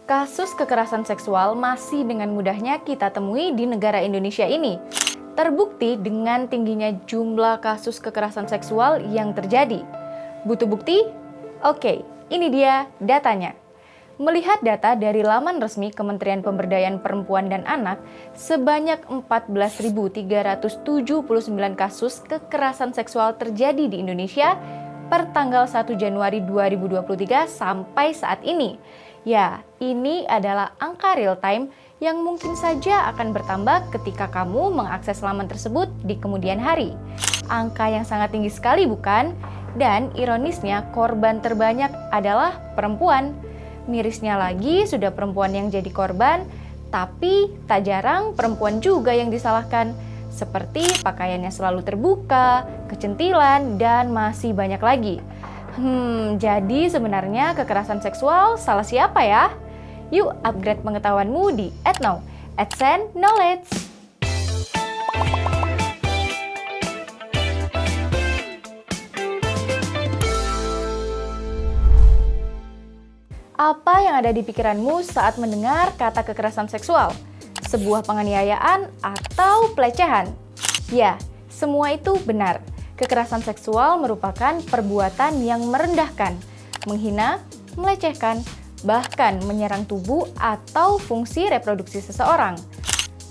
Kasus kekerasan seksual masih dengan mudahnya kita temui di negara Indonesia ini. Terbukti dengan tingginya jumlah kasus kekerasan seksual yang terjadi. Butuh bukti? Oke, ini dia datanya. Melihat data dari laman resmi Kementerian Pemberdayaan Perempuan dan Anak, sebanyak 14.379 kasus kekerasan seksual terjadi di Indonesia per tanggal 1 Januari 2023 sampai saat ini. Ya, ini adalah angka real time yang mungkin saja akan bertambah ketika kamu mengakses laman tersebut di kemudian hari. Angka yang sangat tinggi sekali, bukan? Dan ironisnya, korban terbanyak adalah perempuan. Mirisnya lagi, sudah perempuan yang jadi korban, tapi tak jarang perempuan juga yang disalahkan. Seperti pakaiannya selalu terbuka, kecentilan, dan masih banyak lagi. Jadi sebenarnya kekerasan seksual salah siapa ya? Yuk upgrade pengetahuanmu di @now, @knowledge. Apa yang ada di pikiranmu saat mendengar kata kekerasan seksual? Sebuah penganiayaan atau pelecehan? Ya, semua itu benar. Kekerasan seksual merupakan perbuatan yang merendahkan, menghina, melecehkan, bahkan menyerang tubuh atau fungsi reproduksi seseorang.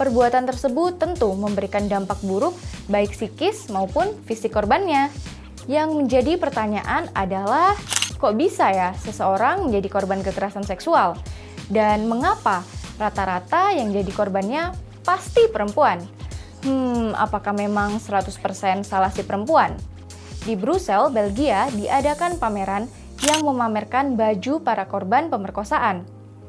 Perbuatan tersebut tentu memberikan dampak buruk baik psikis maupun fisik korbannya. Yang menjadi pertanyaan adalah, kok bisa ya seseorang menjadi korban kekerasan seksual? Dan mengapa rata-rata yang jadi korbannya pasti perempuan? Apakah memang 100% salah si perempuan? Di Brussels, Belgia, diadakan pameran yang memamerkan baju para korban pemerkosaan.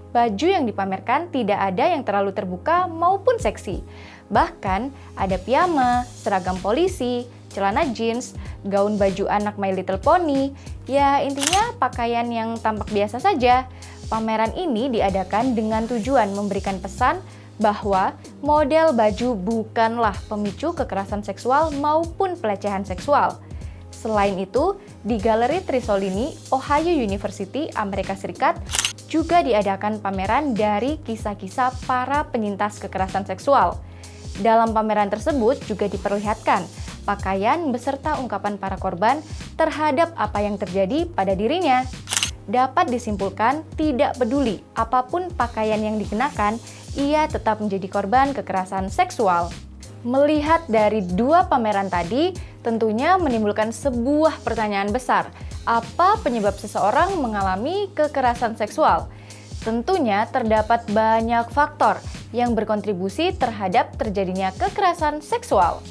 Baju yang dipamerkan tidak ada yang terlalu terbuka maupun seksi. Bahkan ada piyama, seragam polisi, celana jeans, gaun baju anak My Little Pony. Ya, intinya pakaian yang tampak biasa saja. Pameran ini diadakan dengan tujuan memberikan pesan bahwa model baju bukanlah pemicu kekerasan seksual maupun pelecehan seksual. Selain itu, di Galeri Trisolini, Ohio University, Amerika Serikat, juga diadakan pameran dari kisah-kisah para penyintas kekerasan seksual. Dalam pameran tersebut juga diperlihatkan pakaian beserta ungkapan para korban terhadap apa yang terjadi pada dirinya. Dapat disimpulkan, tidak peduli apapun pakaian yang dikenakan, ia tetap menjadi korban kekerasan seksual. Melihat dari dua pameran tadi, tentunya menimbulkan sebuah pertanyaan besar. Apa penyebab seseorang mengalami kekerasan seksual? Tentunya terdapat banyak faktor yang berkontribusi terhadap terjadinya kekerasan seksual.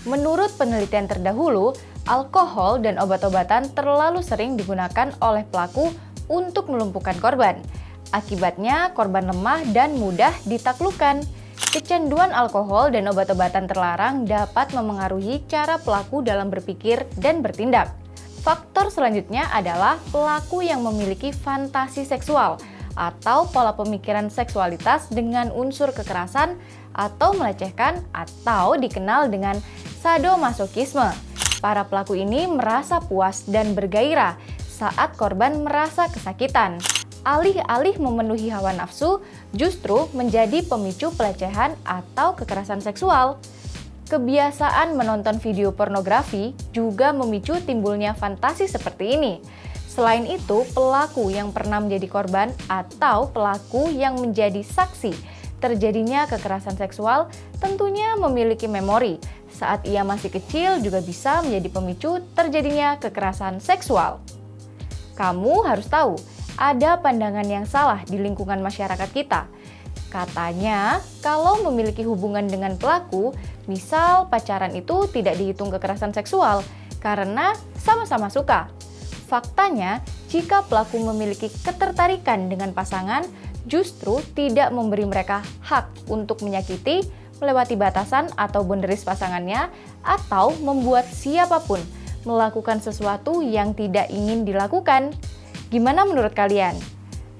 Menurut penelitian terdahulu, alkohol dan obat-obatan terlalu sering digunakan oleh pelaku untuk melumpuhkan korban. Akibatnya, korban lemah dan mudah ditaklukkan. Kecanduan alkohol dan obat-obatan terlarang dapat memengaruhi cara pelaku dalam berpikir dan bertindak. Faktor selanjutnya adalah pelaku yang memiliki fantasi seksual atau pola pemikiran seksualitas dengan unsur kekerasan atau melecehkan atau dikenal dengan sadomasochisme. Para pelaku ini merasa puas dan bergairah saat korban merasa kesakitan. Alih-alih memenuhi hawa nafsu, justru menjadi pemicu pelecehan atau kekerasan seksual. Kebiasaan menonton video pornografi juga memicu timbulnya fantasi seperti ini. Selain itu, pelaku yang pernah menjadi korban atau pelaku yang menjadi saksi terjadinya kekerasan seksual tentunya memiliki memori. Saat ia masih kecil juga bisa menjadi pemicu terjadinya kekerasan seksual. Kamu harus tahu, ada pandangan yang salah di lingkungan masyarakat kita. Katanya, kalau memiliki hubungan dengan pelaku, misal pacaran itu tidak dihitung kekerasan seksual karena sama-sama suka. Faktanya, jika pelaku memiliki ketertarikan dengan pasangan, justru tidak memberi mereka hak untuk menyakiti, melewati batasan atau boundaries pasangannya, atau membuat siapapun melakukan sesuatu yang tidak ingin dilakukan. Gimana menurut kalian?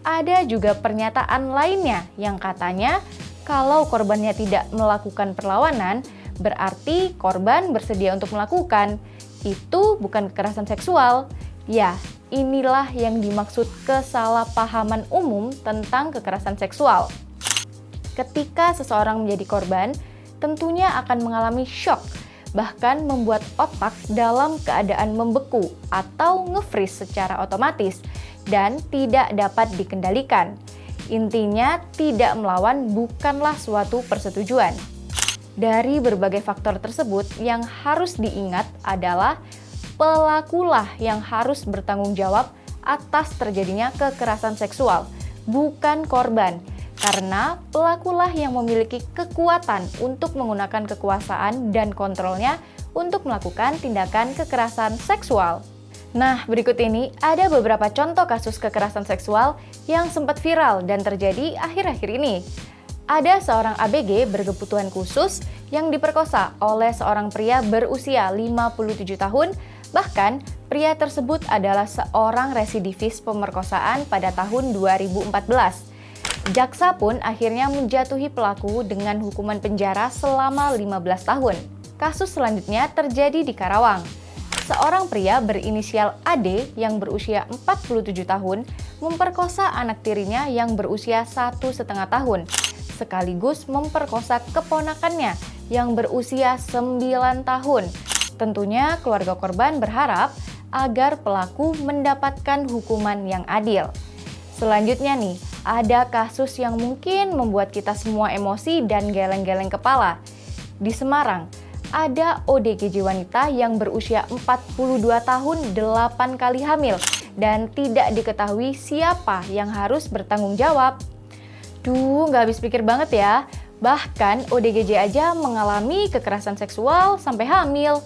Ada juga pernyataan lainnya yang katanya kalau korbannya tidak melakukan perlawanan, berarti korban bersedia untuk melakukan. Itu bukan kekerasan seksual. Ya, inilah yang dimaksud kesalahpahaman umum tentang kekerasan seksual. Ketika seseorang menjadi korban, tentunya akan mengalami shock, bahkan membuat otak dalam keadaan membeku atau nge-freeze secara otomatis dan tidak dapat dikendalikan. Intinya, tidak melawan bukanlah suatu persetujuan. Dari berbagai faktor tersebut, yang harus diingat adalah pelakulah yang harus bertanggung jawab atas terjadinya kekerasan seksual, bukan korban. Karena pelakulah yang memiliki kekuatan untuk menggunakan kekuasaan dan kontrolnya untuk melakukan tindakan kekerasan seksual. Nah, berikut ini ada beberapa contoh kasus kekerasan seksual yang sempat viral dan terjadi akhir-akhir ini. Ada seorang ABG berkebutuhan khusus yang diperkosa oleh seorang pria berusia 57 tahun. Bahkan, pria tersebut adalah seorang residivis pemerkosaan pada tahun 2014. Jaksa pun akhirnya menjatuhi pelaku dengan hukuman penjara selama 15 tahun. Kasus selanjutnya terjadi di Karawang. Seorang pria berinisial AD yang berusia 47 tahun memperkosa anak tirinya yang berusia 1,5 tahun, sekaligus memperkosa keponakannya yang berusia 9 tahun. Tentunya keluarga korban berharap agar pelaku mendapatkan hukuman yang adil. Selanjutnya nih, ada kasus yang mungkin membuat kita semua emosi dan geleng-geleng kepala. Di Semarang, ada ODGJ wanita yang berusia 42 tahun 8 kali hamil dan tidak diketahui siapa yang harus bertanggung jawab. Nggak habis pikir banget ya. Bahkan ODGJ aja mengalami kekerasan seksual sampai hamil.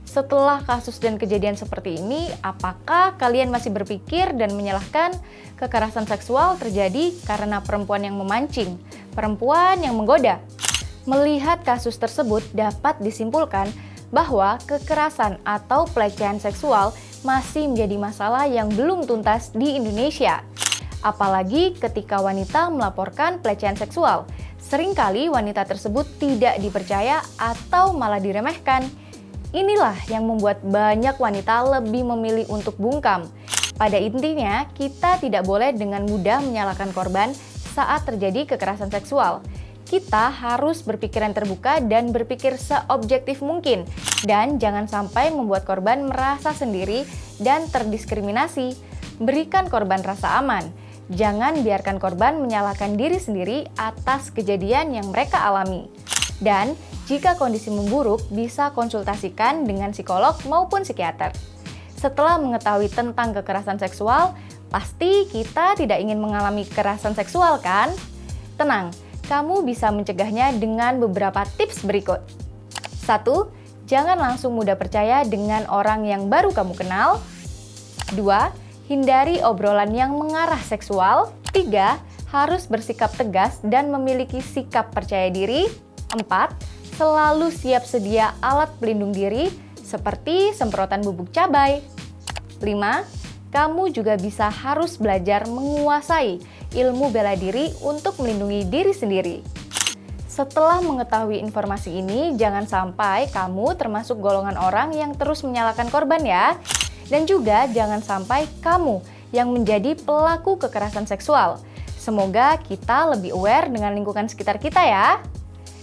Setelah kasus dan kejadian seperti ini, apakah kalian masih berpikir dan menyalahkan kekerasan seksual terjadi karena perempuan yang memancing, perempuan yang menggoda? Melihat kasus tersebut dapat disimpulkan bahwa kekerasan atau pelecehan seksual masih menjadi masalah yang belum tuntas di Indonesia. Apalagi ketika wanita melaporkan pelecehan seksual, seringkali wanita tersebut tidak dipercaya atau malah diremehkan. Inilah yang membuat banyak wanita lebih memilih untuk bungkam. Pada intinya, kita tidak boleh dengan mudah menyalahkan korban saat terjadi kekerasan seksual. Kita harus berpikiran terbuka dan berpikir seobjektif mungkin, dan jangan sampai membuat korban merasa sendiri dan terdiskriminasi. Berikan korban rasa aman. Jangan biarkan korban menyalahkan diri sendiri atas kejadian yang mereka alami. Dan jika kondisi memburuk, bisa konsultasikan dengan psikolog maupun psikiater. Setelah mengetahui tentang kekerasan seksual, pasti kita tidak ingin mengalami kekerasan seksual kan? Tenang, kamu bisa mencegahnya dengan beberapa tips berikut. 1. Jangan langsung mudah percaya dengan orang yang baru kamu kenal. 2. Hindari obrolan yang mengarah seksual. 3. Harus bersikap tegas dan memiliki sikap percaya diri. 4. Selalu siap sedia alat pelindung diri seperti semprotan bubuk cabai. 5. Kamu juga harus belajar menguasai ilmu bela diri untuk melindungi diri sendiri. Setelah mengetahui informasi ini, jangan sampai kamu termasuk golongan orang yang terus menyalahkan korban ya. Dan juga jangan sampai kamu yang menjadi pelaku kekerasan seksual. Semoga kita lebih aware dengan lingkungan sekitar kita ya.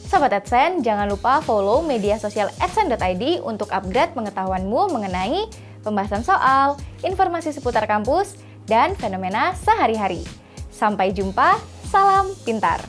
Sobat AdSense, jangan lupa follow media sosial adsense.id untuk update pengetahuanmu mengenai pembahasan soal, informasi seputar kampus, dan fenomena sehari-hari. Sampai jumpa, salam pintar!